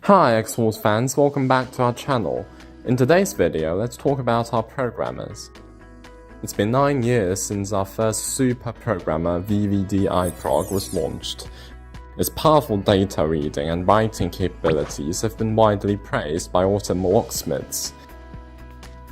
Hi Xhorse fans, welcome back to our channel. In today's video, let's talk about our programmers. It's been 9 years since our first super programmer VVDI PROG was launched. Its powerful data reading and writing capabilities have been widely praised by automobile locksmiths.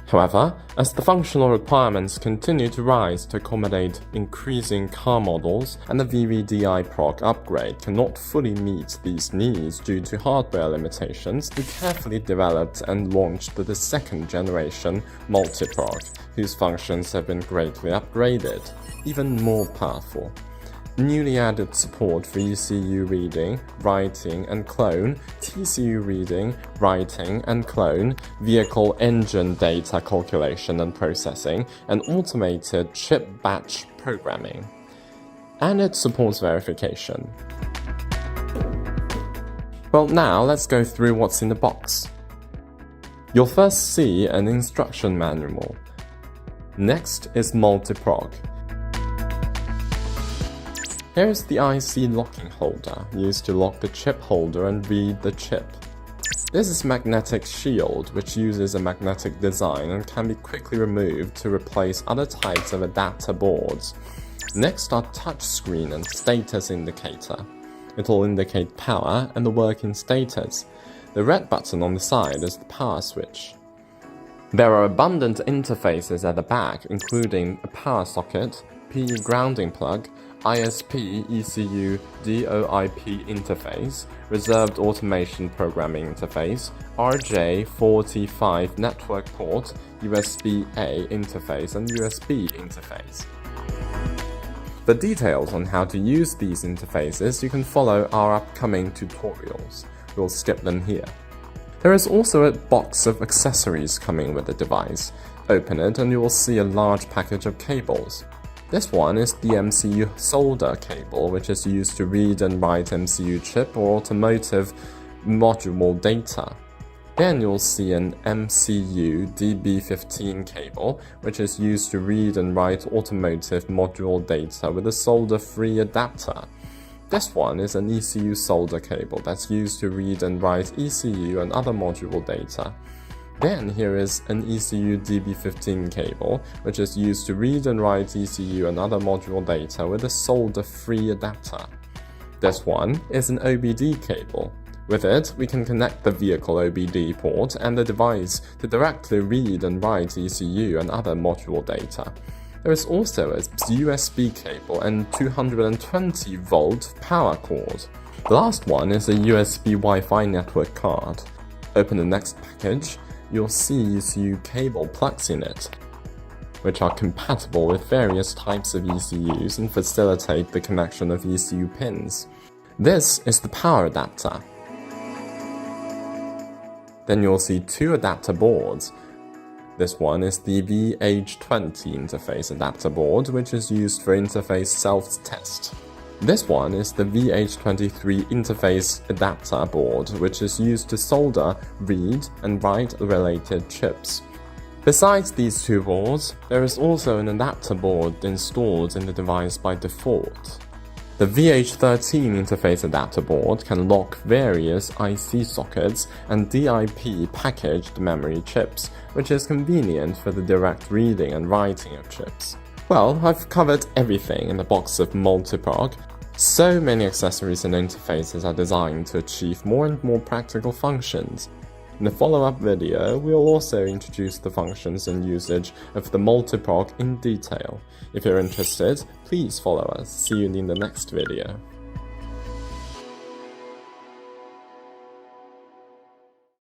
However, as the functional requirements continue to rise to accommodate increasing car models, and the VVDI PROG upgrade cannot fully meet these needs due to hardware limitations, we carefully developed and launched the second generation Multi PROG, whose functions have been greatly upgraded, even more powerful. Newly added support for ECU reading, writing and clone, TCU reading, writing and clone, vehicle engine data calculation and processing, and automated chip batch programming. And it supports verification. Well, now let's go through what's in the box. You'll first see an instruction manual. Next is Multi PROG. Here is the IC locking holder, used to lock the chip holder and read the chip. This is magnetic shield, which uses a magnetic design and can be quickly removed to replace other types of adapter boards. Next are touchscreen and status indicator. It will indicate power and the working status. The red button on the side is the power switch. There are abundant interfaces at the back, including a power socket, PE grounding plug, ISP ECU DOIP interface, reserved automation programming interface, RJ45 network port, USB-A interface, and USB interface. For details on how to use these interfaces, you can follow our upcoming tutorials. We'll skip them here. There is also a box of accessories coming with the device. Open it and you will see a large package of cables. This one is the MCU solder cable, which is used to read and write MCU chip or automotive module data. Then you'll see an MCU DB15 cable, which is used to read and write automotive module data with a solder-free adapter. This one is an ECU solder cable that's used to read and write ECU and other module data. Then here is an ECU DB15 cable, which is used to read and write ECU and other module data with a solder-free adapter. This one is an OBD cable. With it, we can connect the vehicle OBD port and the device to directly read and write ECU and other module data. There is also a USB cable and 220-volt power cord. The last one is a USB Wi-Fi network card. Open the next package. You'll see ECU cable plugs in it, which are compatible with various types of ECUs and facilitate the connection of ECU pins. This is the power adapter. Then you'll see two adapter boards. This one is the VH20 interface adapter board, which is used for interface self-test. This one is the VH23 interface adapter board, which is used to solder, read, and write related chips. Besides these two boards, there is also an adapter board installed in the device by default. The VH13 interface adapter board can lock various IC sockets and DIP packaged memory chips, which is convenient for the direct reading and writing of chips. Well, I've covered everything in the box of Multi PROG. So many accessories and interfaces are designed to achieve more and more practical functions. In the follow-up video, we'll also introduce the functions and usage of the Multi PROG in detail. If you're interested, please follow us. See you in the next video.